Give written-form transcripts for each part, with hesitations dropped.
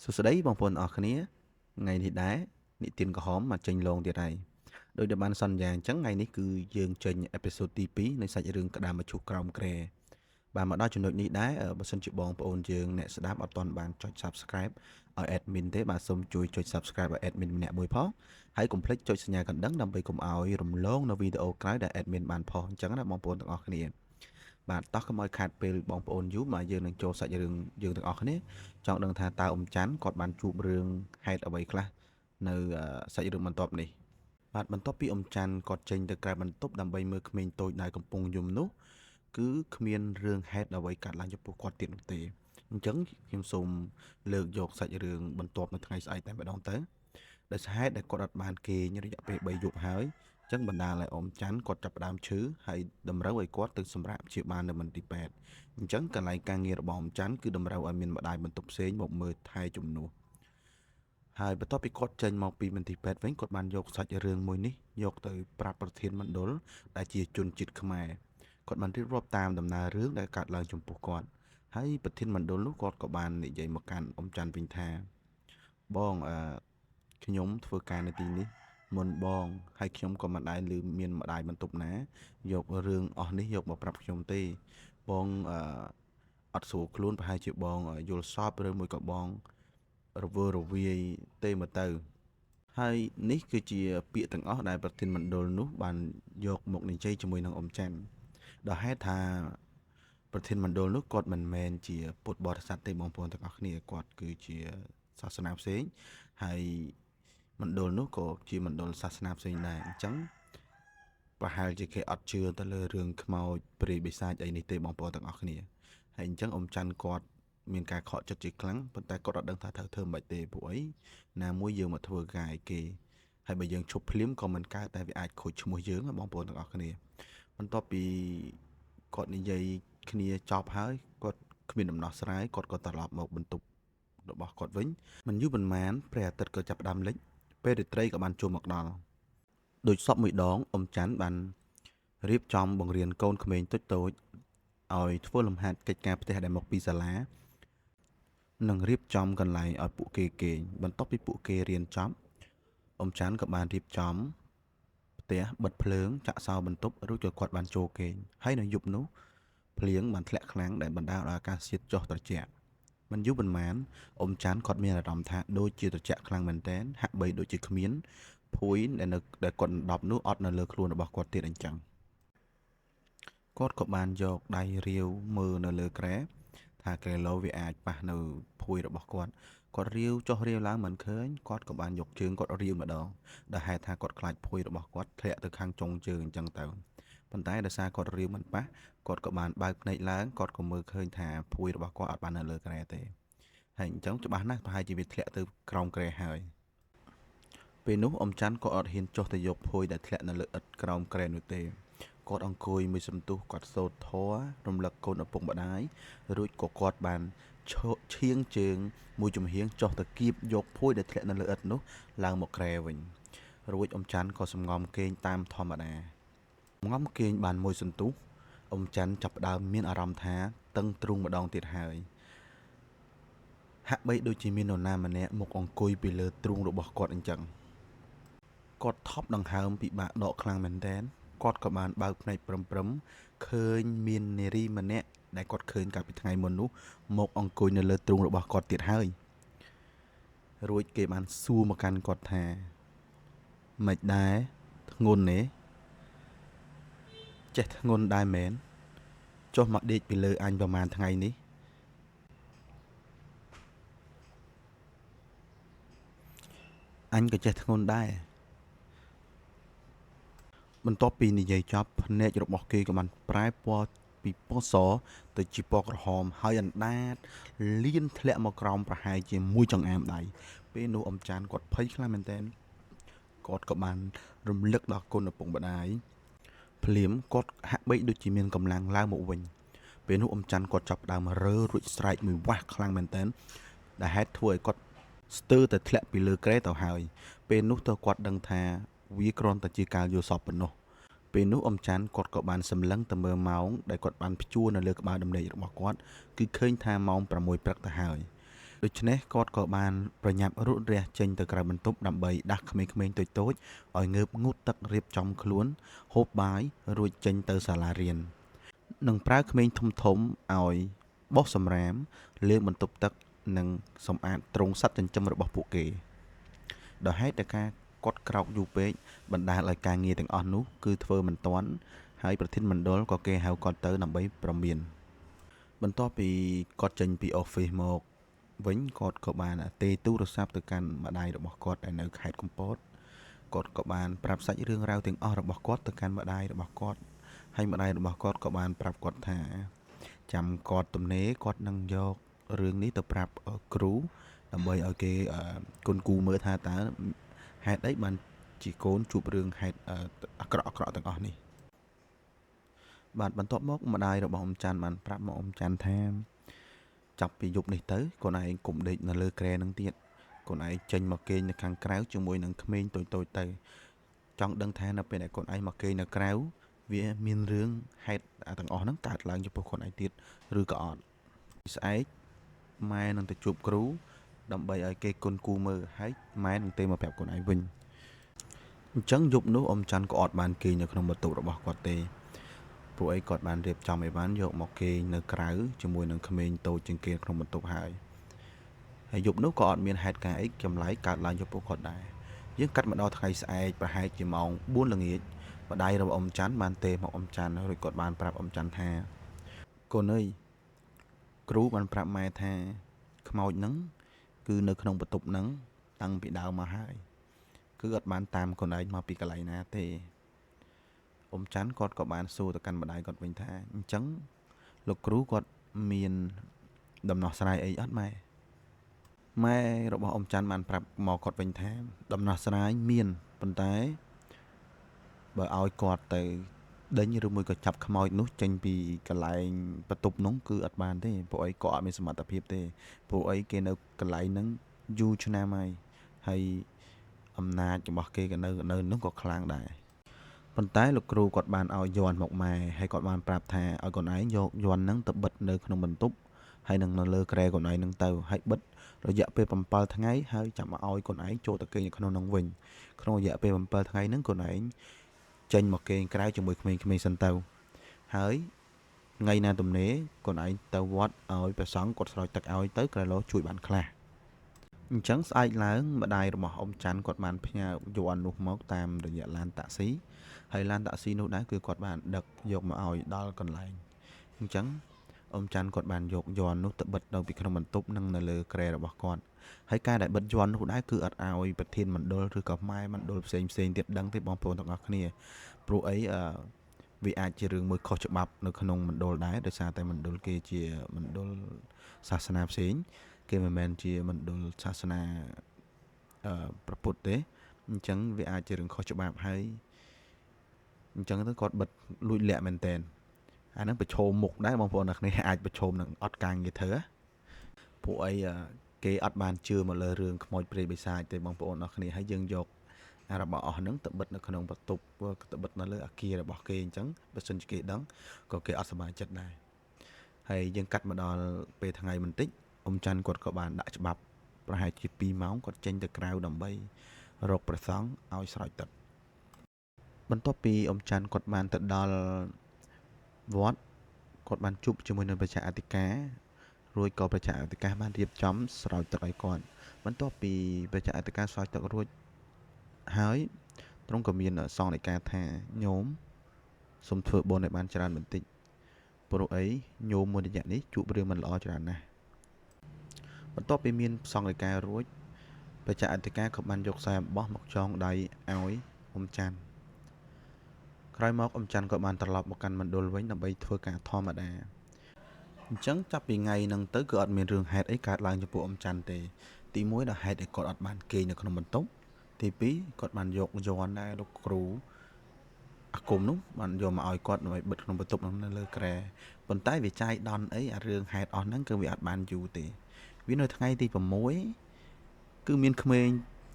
សួស្តីបងប្អូនអរគ្នាថ្ងៃនេះដែរនិទានក្រហមមកចេញលងទៀតហើយដោយដែលបានសន្យាអញ្ចឹងថ្ងៃនេះគឺយើងចេញអេពីសូតទី2នៃសាច់រឿងក្តាមមឈូសក្រោមគ្រែបានមកដល់ចំណុចនេះដែរបើសិនជាបងប្អូនយើងអ្នកស្ដាប់អត់ទាន់បានចុច Subscribe ឲ្យ admin ទេបាទសូមជួយចុច Subscribe ឲ្យ admin ម្នាក់មួយផងហើយកុំភ្លេចចុចសញ្ញាកណ្ដឹងដើម្បីកុំឲ្យរំលងនៅវីដេអូក្រោយដែល admin បានផុសអញ្ចឹងណាបងប្អូនទាំងអស់គ្នាបាទតោះកុំឲ្យខាតពេលបងប្អូនយូរមកយើងនឹងចូលសាច់រឿងយើងទាំងអស់គ្នាចង់ដឹងថាតើអ៊ំច័ន្ទគាត់បានជួបរឿងហេតុអ្វីខ្លះនៅសាច់រឿងបន្ទាប់នេះបាទបន្ទាប់ពីអ៊ំច័ន្ទគាត់ចេញទៅក្រៅបន្ទប់ដើម្បីមើលក្មេងតូចដែលកំពុងយំនោះគឺគ្មានរឿងហេតុអ្វីកើតឡើងចំពោះគាត់ទៀតនោះទេអញ្ចឹងខ្ញុំសូមលើកយកសាច់រឿងបន្ទាប់នៅថ្ងៃស្អែកតែម្ដងទៅដោយហេតុដែលគាត់អត់បានគេងរយៈពេល3យប់ហើយអញ្ចឹងបណ្ដាលឲ្យអ៊ំច័ន្ទគាត់ចាប់ផ្ដើមឈឺហើយតម្រូវឲ្យគាត់ទៅសម្រាកព្យាបាលនៅមន្ទីរពេទ្យអញ្ចឹងកន្លែងការងាររបស់អ៊ំច័ន្ទគឺតម្រូវឲ្យមានម្ដាយបន្ទប់ផ្សេងមកមើលថែជំនួសហើយបន្ទាប់ពីគាត់ចេញមកពីមន្ទីរពេទ្យវិញគាត់បានយកសាច់រឿងមួយនេះយកទៅប្រាប់ប្រធានមណ្ឌលដែលជាជនជាតិខ្មែរគាត់បានរៀបរាប់តាមដំណើររឿងដែលកើតឡើងចំពោះគាត់ហើយប្រធានមណ្ឌលនោះគាត់ក៏បាននិយាយមកកាន់អ៊ំច័ន្ទវិញថាបងខ្ញុំធ្វើការនៅទីនេះមុនបងហើយខ្ញុំក៏មិនដែលឮមានម្ដាយបន្ទប់ណាយករឿងអស់នេះយកមកប្រាប់ខ្ញុំទេបងអត់ស្រួលខ្លួនប្រហែលជាបងយល់សប្តិឬមួយក៏បងរវើរវាយទេមកទៅហើយនេះគឺជាពាក្យទាំងអស់ដែលប្រធានមណ្ឌលនោះបានយកមកនិយាយជាមួយនឹងអ៊ំច័ន្ទដោយហេតុថាប្រធានមណ្ឌលនោះគាត់មិនមែនជាពុទ្ធបរិស័ទទេបងប្អូនទាំងអស់គ្នាគាត់គឺជាសាសនាផ្សេងហើយមណ្ឌលនោះក៏ជាមណ្ឌលសាសនាផ្សេងដែរអញ្ចឹងប្រហែលជាគេអត់ជឿទៅលើរឿងខ្មោចព្រាយបិសាចអីនេះទេបងប្អូនទាំងអស់គ្នាហើយអញ្ចឹងអ៊ំច័ន្ទគាត់មានការខកចិត្តជាខ្លាំងប៉ុន្តែគាត់អត់ដឹងថាត្រូវធ្វើមិនទេព្រោះអីណាមួយយើងមកធ្វើការឲ្យគេហើយបើយើងឈប់ភ្លាមក៏មិនកើតតែវាអាចខូចឈ្មោះយើងបងប្អូនទាំងអស់គ្នាបន្ទាប់ពីគាត់និយាយគ្នាចប់ហើយគាត់គ្មានដំណោះស្រាយគាត់ក៏ត្រឡប់មកបន្ទប់របស់គាត់វិញមិនយូរប៉ុន្មានព្រះអាទិត្យក៏ចាប់ផ្ដើមលិចពេលរាត្រីក៏បានចូលមកដល់ដោយសពមួយដងអ៊ំច័ន្ទបានរៀបចំបង្រៀនកូនក្មេងតូចៗឲ្យធ្វើលំហាត់កិច្ចការផ្ទះដែលមកពីសាលានិងរៀបចំកន្លែងឲ្យពួកគេគេងបន្ទាប់ពីពួកគេរៀនចប់អ៊ំច័ន្ទក៏បានរៀបចំផ្ទះបិទភ្លើងចាក់សោបន្ទប់រួចក៏គាត់បានចូលគេងហើយនៅយប់នោះភ្លៀងបានធ្លាក់ខ្លាំងដែលបណ្ដាលឲ្យអាកាសធាតុចុះត្រជាក់មិនយូរប៉ុន្មានអ៊ំច័ន្ទគាត់មានអារម្មណ៍ថាដូចជាត្រជាក់ខ្លាំងមែនទែនហាក់បីដូចជាគ្មានភួយដែលគាត់ដប់នោះអត់នៅលើខ្លួនរបស់គាត់ទៀតអញ្ចឹងគាត់ក៏បានយកដៃរាវមើលនៅលើគ្រែថាក្រែឡូវាអាចប៉ះនៅភួយរបស់គាត់រាវចុះរាវឡើងមិនឃើញគាត់ក៏បានយកជើងគាត់រាវម្ដងដែលហេតុថាគាត់ខ្លាចភួយរបស់គាត់ធ្លាក់ទៅខាងចុងជើងអញ្ចឹងទៅប៉ុន្តែដោយសារគាត់រាវមិនប៉ះគាត់ក៏បានបើកភ្នែកឡើងគាត់ក៏មើលឃើញថាភួយរបស់គាត់អត់បាននៅលើគ្រែទេហើយអញ្ចឹងច្បាស់ណាស់ប្រហែលជាវាធ្លាក់ទៅក្រោមគ្រែហើយពេលនោះអ៊ំច័ន្ទក៏អត់ហ៊ានចុះទៅយកភួយដែលធ្លាក់នៅលើឥដ្ឋក្រោមគ្រែនោះទេគាត់អង្គុយមួយសន្ទុះគាត់សូត្រធម៌រំលឹកកូនឪពុកម្ដាយរួចក៏គាត់បានឈៀងជើងមួយចំហៀងចុះទៅគៀបយកភួយដែលធ្លាក់នៅលើឥដ្ឋនោះឡើងមកគ្រែវិញរួចអ៊ំច័ន្ទក៏សម្ងំគេងតាមធម្មតាសម្ងំគេងបានមួយសន្ទុះអ៊ំច័ន្ទចាប់ផ្ដើមមានអារម្មណ៍ថាតឹងទ្រូងម្ដងទៀតហើយហាក់បីដូចជាមាននរណាម្នាក់មកអង្គុយពីលើទ្រូងរបស់គាត់អញ្ចឹងគាត់ថប់ដង្ហើមពិបាកដកខ្លាំងមែនទែនគាត់ក៏បានបើកភ្នែកព្រឹមឃើញមាននារីម្នាក់ដែលគាត់ឃើញកាលពីថ្ងៃមុននោះមកអង្គុយនៅលើទ្រូងរបស់គាត់ទៀតហើយរួចគេបានសួរមកកាន់គាត់ថាមិនដែរធ្ងន់ទេចេះធ្ងន់ដែរមែនចុះមកដេកពីលើអញប្រហែលថ្ងៃនេះអញក៏ចេះធ្ងន់ដែរបន្ទាប់ពីនិយាយចប់ភ្នែករបស់គេក៏បានប្រែពណ៌ពីពណ៌សទៅជាពណ៌ក្រហមហើយអណ្ដាតលៀនធ្លាក់មកក្រោមប្រហែលជាមួយចង្អែមដៃពេលនោះអ៊ំច័ន្ទគាត់ភ័យខ្លាំងមែនទែនគាត់ក៏បានរំលឹកដល់គុណឪពុកម្ដាយភ្លាមគាត់ហាក់បីដូចជាមានកម្លាំងឡើងមកវិញពេលនោះអ៊ំច័ន្ទគាត់ចាប់ផ្ដើមរើរួចស្រែកមួយវាស់ខ្លាំងមែនទែនដែលហេតុធ្វើឲ្យគាត់ស្ទើរតែធ្លាក់ពីលើគ្រែទៅហើយពេលនោះទៅគាត់ដឹងថាវាគ្រាន់តែជាការយល់សប្តិប៉ុណ្ណោះពេលនោះអ៊ំច័ន្ទគាត់ក៏បានសម្លឹងទៅមើលម៉ោងដែលគាត់បានព្យួរនៅលើក្បាលដំណេករបស់គាត់គឺឃើញថាម៉ោង6ព្រឹកទៅហើយ ដូច្នេះគាត់ក៏បានប្រញាប់រត់រះចេញទៅក្រៅបន្ទប់ដើម្បីដាស់ក្មេងៗតូចៗឲ្យងើបងូតទឹករៀបចំខ្លួនហូបបាយរួចចេញទៅសាលារៀននិងប្រើក្មេងធំឲ្យបោះសំរាមលាងបន្ទប់ទឹកនិងសម្អាតទ្រុងសត្វចិញ្ចឹមរបស់ពួកគេដោយហេតុតែការគាត់ក្រោកយូរពេកបណ្ដាលឲ្យការងារទាំងអស់នោះគឺធ្វើមិនទាន់ហើយប្រធានមណ្ឌលក៏គេហៅគាត់ទៅដើម្បីប្រមានបន្ទាប់ពីគាត់ចេញពី office មកវិញគាត់ក៏បានទេទូរស័ព្ទទៅកាន់ម្ដាយរបស់គាត់ដែលនៅខេត្តកំពតគាត់ក៏បានប្រាប់សាច់រឿងរ៉ាវទាំងអស់របស់គាត់ទៅកាន់ម្ដាយរបស់គាត់ហើយម្ដាយរបស់គាត់ក៏បានប្រាប់គាត់ថាចាំគាត់ទំនេរគាត់នឹងយករឿងនេះទៅប្រាប់គ្រូដើម្បីឲ្យគេគុនគូមើលថាតើហេតុអីបានជាកូនជួបរឿងហេតុអាក្រក់ទាំងអស់នេះបាទបន្ទាប់មកម្ដាយរបស់អ៊ំច័ន្ទបានប្រាប់មកអ៊ំច័ន្ទថាចាប់ពីយប់នេះទៅកូនឯងកុំដេកនៅលើគ្រែនឹងទៀតកូនឯងចេញមកគេងនៅខាងក្រៅជាមួយនឹងក្មេងតូចៗទៅចង់ដឹងថានៅពេលដែលកូនឯងមកគេងនៅក្រៅវាមានរឿងហេតុទាំងអស់ហ្នឹងកើតឡើងចំពោះកូនឯងទៀតឬក៏អត់ស្អែកម៉ែនឹងទៅជួបគ្រូដើម្បីឲ្យគេគុនគូមើលហើយម៉ែនឹងទេមកប្រាប់កូនឯងវិញអញ្ចឹងយប់នោះអ៊ំច័ន្ទក៏អត់បានគេងនៅក្នុងបន្ទប់របស់គាត់ទេព្រោះអីគាត់បានរៀបចំអីវ៉ាន់យកមកគេងនៅក្រៅជាមួយនឹងក្មេងតូចជាងគេក្នុងបន្ទប់ហើយយប់នោះក៏អត់មានហេតុការណ៍អីចម្លែកកើតឡើងចំពោះគាត់ដែរយើងកាត់មកដល់ថ្ងៃស្អែកប្រហែលជាម៉ោង4ល្ងាចម្ដាយរបស់អ៊ំច័ន្ទបានទេមកអ៊ំច័ន្ទរួចគាត់បានប្រាប់អ៊ំច័ន្ទថាកូនអើយគ្រូបានប្រាប់ម៉ែថាខ្មោចហ្នឹងគឺនៅក្នុងបន្ទប់ហ្នឹងតាំងពីដើមមកហើយគឺអត់បានតាមកូនឯងមកពីកន្លែងណាទេអ៊ំច័ន្ទគាត់ក៏បានសួរទៅកាន់ម្ដាយគាត់វិញថាអញ្ចឹងលោកគ្រូគាត់មានដំណោះស្រាយអីអត់ម៉ែរបស់អ៊ំច័ន្ទបានប្រាប់មកគាត់វិញថាដំណោះស្រាយមានប៉ុន្តែបើឲ្យគាត់ទៅដេញឬមួយក៏ចាប់ខ្មោចនោះចេញពីកន្លែងបន្ទប់នោះគឺអត់បានទេព្រោះអីក៏អត់មានសមត្ថភាពទេព្រោះអីគេនៅកន្លែងហ្នឹងយូរឆ្នាំហើយអំណាចរបស់គេក៏នៅនោះក៏ខ្លាំងដែរប៉ុន្តែលោកគ្រូគាត់បានឲ្យយ័ន្តមកម៉ែហើយគាត់បានប្រាប់ថាឲ្យកូនឯងយកយ័ន្តហ្នឹងទៅបិទនៅក្នុងបន្ទប់ហើយនឹងនៅលើគ្រែកូនឯងហ្នឹងទៅហើយបិទរយៈពេល7ថ្ងៃហើយចាំឲ្យកូនឯងចូលទៅគេងនៅក្នុងហ្នឹងវិញក្នុងរយៈពេល7ថ្ងៃហ្នឹងកូនឯងចេញមកគេងក្រៅជាមួយក្មេងៗសិនទៅហើយថ្ងៃណាទំនេរកូនឯងទៅវត្តឲ្យព្រះសង្ឃគាត់ស្រោចទឹកឲ្យទៅក្រឡោជួយបានខ្លះអញ្ចឹងស្អែកឡើងម្ដាយរបស់អ៊ំច័ន្ទគាត់បានផ្ញើយ័ន្តនោះមកតាមរយៈឡានតាក់ស៊ីហើយឡានតាក់ស៊ីនោះដែរគឺគាត់បានដឹកយកមកឲ្យដល់កន្លែងអញ្ចឹងអ៊ំច័ន្ទគាត់បានយកយ័ន្តនោះទៅបិទនៅពីក្នុងបន្ទប់និងនៅលើគ្រែរបស់គាត់ហើយការដែលបិទយ័ន្តនោះដែរគឺអត់ឲ្យប្រធានមណ្ឌលឬក៏ម៉ែមណ្ឌលផ្សេងទៀតដឹងទេបងប្អូនទាំងអស់គ្នាព្រោះអីវាអាចជារឿងមួយខុសច្បាប់នៅក្នុងមណ្ឌលដែរដោយសារតែមណ្ឌលគេជាមណ្ឌលសាសនាផ្សេងគេមិនមែនជាមណ្ឌលសាសនាព្រះពុទ្ធទេអញ្ចឹងវាអាចជារឿងខុសច្បាប់ហើយអញ្ចឹងទៅគាត់បិទលួចលាក់មែនតើអាហ្នឹងប្រឈមមុខដែរបងប្អូនអ្នកនេះអាចប្រឈមនឹងអត់ការងារធ្វើពួកអីគេអត់បានជឿមកលើរឿងខ្មោចព្រាយបិសាចទេបងប្អូនអ្នកនេះហើយយើងយករបស់អស់ហ្នឹងទៅបិទនៅក្នុងបន្ទប់ទៅបិទនៅលើអាគាររបស់គេអញ្ចឹងបើសិនជាគេដឹងក៏គេអត់សប្បាយចិត្តដែរហើយយើងកាត់មកដល់ពេលថ្ងៃបន្តិចអ៊ំច័ន្ទគាត់ក៏បានដាក់ច្បាប់ប្រហែលជា2ម៉ោងគាត់ចេញទៅក្រៅដើម្បីរកព្រះសង្ឃឲ្យស្រោចទឹកបន្ទាប់ពីអ៊ំច័ន្ទគាត់បានទៅដល់វត្តគាត់បានជួបជាមួយនឹងប្រជាអធិការរួចក៏ប្រជាអធិការបានរៀបចំស្រោចទឹកឲ្យគាត់បន្ទាប់ពីប្រជាអធិការស្រោចទឹករួចហើយទ្រង់ក៏មានសង្ឃដីកាថាញោមសូមធ្វើបុណ្យឲ្យបានច្រើនបន្តិចព្រោះអីញោមមួយរយៈនេះជួបរឿងមិនល្អច្រើនណាស់បន្ទាប់ពីមានសង្ឃដីការួចប្រជាអធិការក៏បានយកខ្សែអំបោះមកចងដៃឲ្យអ៊ំច័ន្ទក្រោយមកអ៊ំច័ន្ទក៏បានត្រឡប់មកកាន់មណ្ឌលវិញដើម្បីធ្វើការធម្មតាអញ្ចឹងចាប់ពីថ្ងៃហ្នឹងទៅគឺអត់មានរឿងហេតុអីកើតឡើងចំពោះអ៊ំច័ន្ទទេទី1ដល់ហេតុអីគាត់អត់បានគេងនៅក្នុងបន្ទប់ទី2គាត់បានយកយ័ន្តដែរលោកគ្រូអាគមនោះបានយកមកឲ្យគាត់ដើម្បីបិទក្នុងបន្ទប់នោះនៅលើគ្រែប៉ុន្តែវាចាយដន់អីអារឿងហេតុអស់ហ្នឹងគឺវាអត់បានយូរទេវានៅថ្ងៃទី6គឺមានក្មេង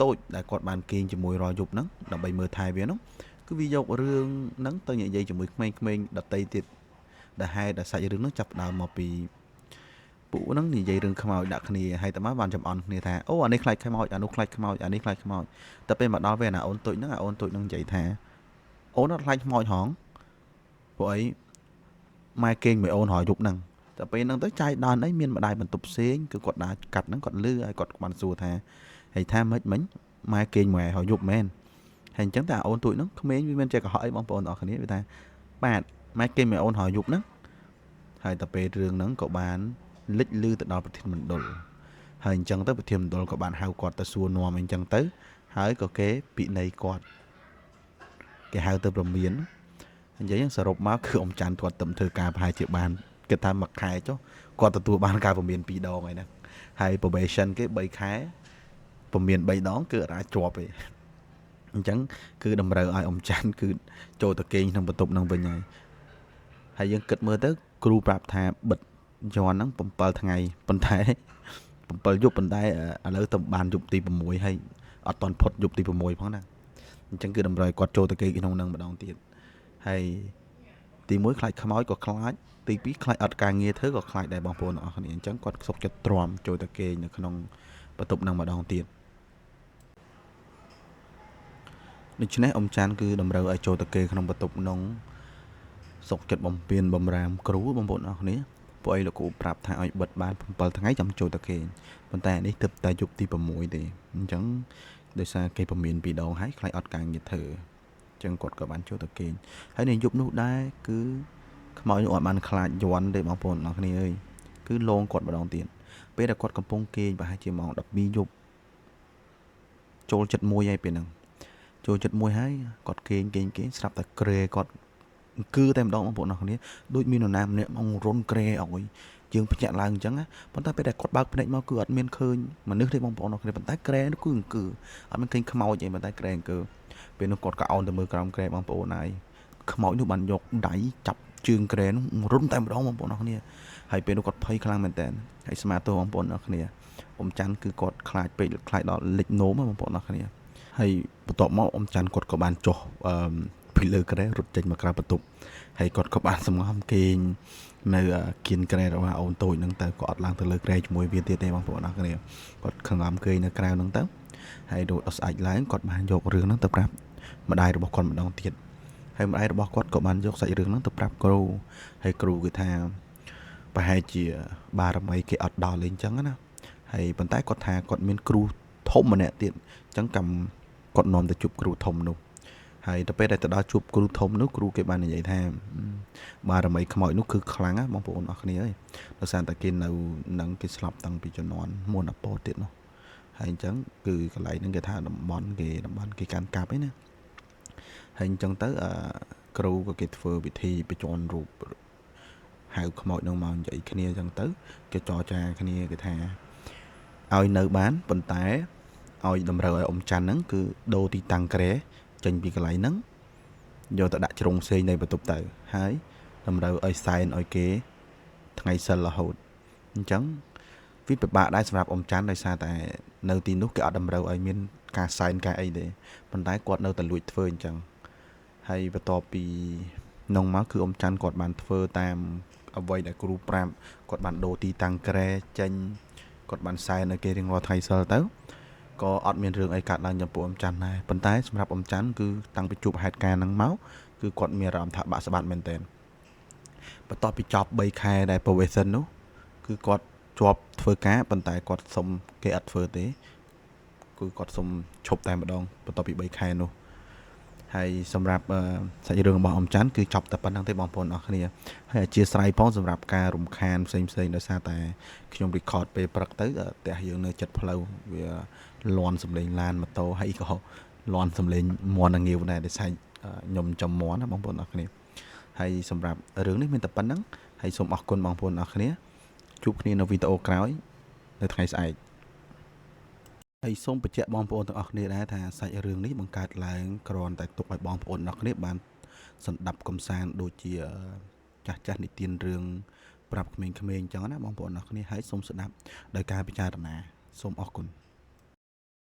តូចដែលគាត់បានគេងជាមួយរាល់យប់ហ្នឹងដើម្បីមើលថែវានោះគឺវាយករឿងហ្នឹងទៅនិយាយជាមួយក្មេងៗដតីទៀតដែលហេតុដែលសាច់រឿងនោះចាប់ផ្ដើមមកពី Bố nó thì dây rừng khăm màu đã khani hay tao má bàn chậm on này thà ô anh ấy khai khăm màu anh ấy khai khăm màu anh ấy khai khăm màu tập bên mặt đó về là ôn tụi nó là ôn tụi nó dậy thà ôn nó khai khăm màu hỏng bộ ấy mai kênh mày ôn hỏi dục năng tập bên nó tới chai đòn ấy miên mà đài mình tục xế cứ quạt đá cặt nó quạt lư ai quạt bàn xù thà hay tham hết mấy mai kênh mày hỏi dục men hành chẳng ta ôn tụi nó không mấy bên chơi cả hỏi bóng ôn ở khani với ta bạn mai kênh mày ôn hỏi dục nó hay tập bên rừng nó cậu bán lích lư từ đó thì mình đổ hình chân tới thêm đồ của bạn hao quạt ta xua nòm mình chân tới hỡi có kế bị này quạt cái hao từ bầm biến giấy những sờ máuคือông chán thuật tầm thời cả 2 triệu bàn cái ta mặc khai cho quạt từ bàn cả bầm biến bị đo này nè hay probation cái bay khái bầm biến bay đón cứ ra chọp vậy chẳng cứ đầm rờ ai ông chán cứ trôi từ kinh trong tục nông về nhảy hay dân kịch mơ tới kêu bạp thà bật cho nó bầm bờ thằng ngày bần thế bờ giúp bần tay ở lỡ tầm bàn giúp tì bầm mũi hay ở toàn phật giúp tì bầm mũi phẳng nè chẳng cứ đầm rơi quạt trôi từ cây cái nông nông mà đòn tiền hay tì mũi khai khám có khai tì bí khai ở càng nghe thứ có khai đại bằng phồn ở này chẳng quạt sọc cho tròn trôi từ cây như cái nông bờ tục nông mà đòn tiền nên chứ này ông chan cứ đầm rơi ở trôi từ cây cái nông bờ tục nông sọc chật bầm piên bầm ram cứu bầm phồn ở này bộ ấy là cụ bạp thà ở bật bàn bờ thằng ấy chậm trôi từ cây bần tay đi tập tay giúp tì bầm mũi thì chẳng đời xa cây bầm miền bị đau hái khai ở càng nhiệt thở chân quật các bạn cho tập kiến hãy nên giúp nút đá cứ mọi người bạn khai dọn để bảo tồn nó này ơi cứ lon quật vào đồng tiền bây giờ quật cầm pông kê và hai chiếc mỏng đập bi dục trôi chật môi hay bên năng trôi chật môi hay quật kê sắp tại kề quật cứ tem đó bảo tồn nó này đôi mi nam này mong rôn kề ỏi dương phải chặn lại chẳng á bọn ta bây giờ quật bạc bên này mau cứ ở miền khơi mà nước thì mong bọn nó này bọn ta kề nó cứ ở bên kênh khăm màu vậy bọn ta kề cứ bên nó cột cả on từ mưa còng kề bằng bộ này mỗi nước bạn dọc đẩy chập trường kề nó run tay một đó bằng bộ nó kia hay bên nó cột phay khang mình tên hay smart bằng bộ nó kia ông chăn cứ cột khai bị khai đó lịch nố bằng bộ nó kia hay tọa máu ông chăn cột các bạn cho bị lừa cái rụt trên mặt ra bật tục hay cột các bạn xong không kênh nơi kiên kề rồi ông tôi nâng tay cột lang từ lừa kề mùi viên tiệt bằng bộ nó kia cột khang ám kề nơi kề nâng tới hay đồ ở sạch lái cột bạn dọc rừng nó tập rap mà đaiរបស់គាត់ម្ដងទៀតហើយម្ដាយរបស់គាត់ក៏បានយកសាច់រឿងហ្នឹងទៅប្រាប់គ្រូហើយគ្រូគឺថាប្រហែលជាបារមីគេអត់ដល់លេងអញ្ចឹងណាហើយប៉ុន្តែគាត់ថាគាត់មានគ្រូធំម្នាក់ទៀតអញ្ចឹងកម្មគាត់នាំទៅជួបគ្រូធំនោះហើយទៅពេលដែលទៅដល់ជួបគ្រូធំនោះគ្រូគេបាននិយាយថាបារមីខ្មោចនោះគឺខ្លាំងណាបងប្អូនអរគ្នាអើយដោយសារតែគេនៅនឹងគេស្លាប់តាំងពីជំនាន់មុនអពតទៀតនោះហើយអញ្ចឹងគឺកន្លែងហ្នឹងគេថាតំបន់គេកាន់កាប់ឯណាហើយអញ្ចឹងទៅគ្រូក៏គេធ្វើពិធីបញ្ជាន់រូបហៅខ្មោចនឹងមកនិយាយគ្នាអញ្ចឹងទៅគេចរចាគ្នាគេថាឲ្យនៅបានប៉ុន្តែឲ្យតម្រូវឲ្យអ៊ំច័ន្ទហ្នឹងគឺដូរទីតាំងក្រែចេញពីកន្លែងហ្នឹងយកទៅដាក់ជ្រុងផ្សេងនៃបន្ទប់ទៅហើយតម្រូវឲ្យសែនឲ្យគេថ្ងៃសិលរហូតអញ្ចឹងវាពិបាកដែរសម្រាប់អ៊ំច័ន្ទដោយសារតែនៅទីនោះគេអត់តម្រូវឲ្យមានការសែនការអីទេប៉ុន្តែគាត់នៅតែលួចធ្វើអញ្ចឹងហើយបន្ទាប់ពីនងមកគឺអ៊ំច័ន្ទគាត់បានធ្វើតាមអ្វីដែលគ្រូប្រាប់គាត់បានដូរទីតាំងក្រែចេញគាត់បានសែនឲ្យគេរៀងរាល់ថ្ងៃសិលទៅក៏អត់មានរឿងអីកើតឡើងចំពោះអ៊ំច័ន្ទដែរប៉ុន្តែសម្រាប់អ៊ំច័ន្ទគឺតាំងពីជួបហេតុការណ៍ហ្នឹងមកគឺគាត់មានអារម្មណ៍ថាបាក់ស្បាត់មែនទែនបន្ទាប់ពីចប់3ខែដែល probation នោះគឺគាត់ជាប់ធ្វើការប៉ុន្តែគាត់សុំគេអត់ធ្វើទេគឺគាត់សុំឈប់តែម្ដងបន្ទាប់ពី3ខែនោះហើយសម្រាប់សាច់រឿងរបស់អ៊ំច័ន្ទគឺចប់តែប៉ុណ្្នឹងទេបងប្អូនអរគ្នាហើយអធិស្ឋានផងសម្រាប់ការរំខានផ្សេងដោយសារតែខ្ញុំ record ពេលព្រឹកទៅផ្ទះយើងនៅចិត្តផ្លូវវាលន់សំឡេងឡានម៉ូតូហើយក៏លន់សំឡេងមន់ងាវដែរដោយសារខ្ញុំចំមន់ណាបងប្អូនអរគ្នាហើយសម្រាប់រឿងនេះមានតែប៉ុណ្្នឹងហើយសូមអរគុណបងប្អូនអរគ្នាជួបគ្នានៅវីដេអូក្រោយនៅថ្ងៃស្អែកហើយសូមបញ្ជាក់បងប្អូនទាំងអស់គ្នាដែរថាសាច់រឿងនេះបង្កើតឡើងគ្រាន់តែទុកឲ្យបងប្អូនទាំងអស់គ្នាបានសន្តាប់កំសាន្តដូចជាចាស់និទានរឿងប្រាប់ក្មេងៗអញ្ចឹងណាបងប្អូនទាំងអស់គ្នាហើយសូមស្ដាប់ដោយការពិចារណាសូមអរគុណ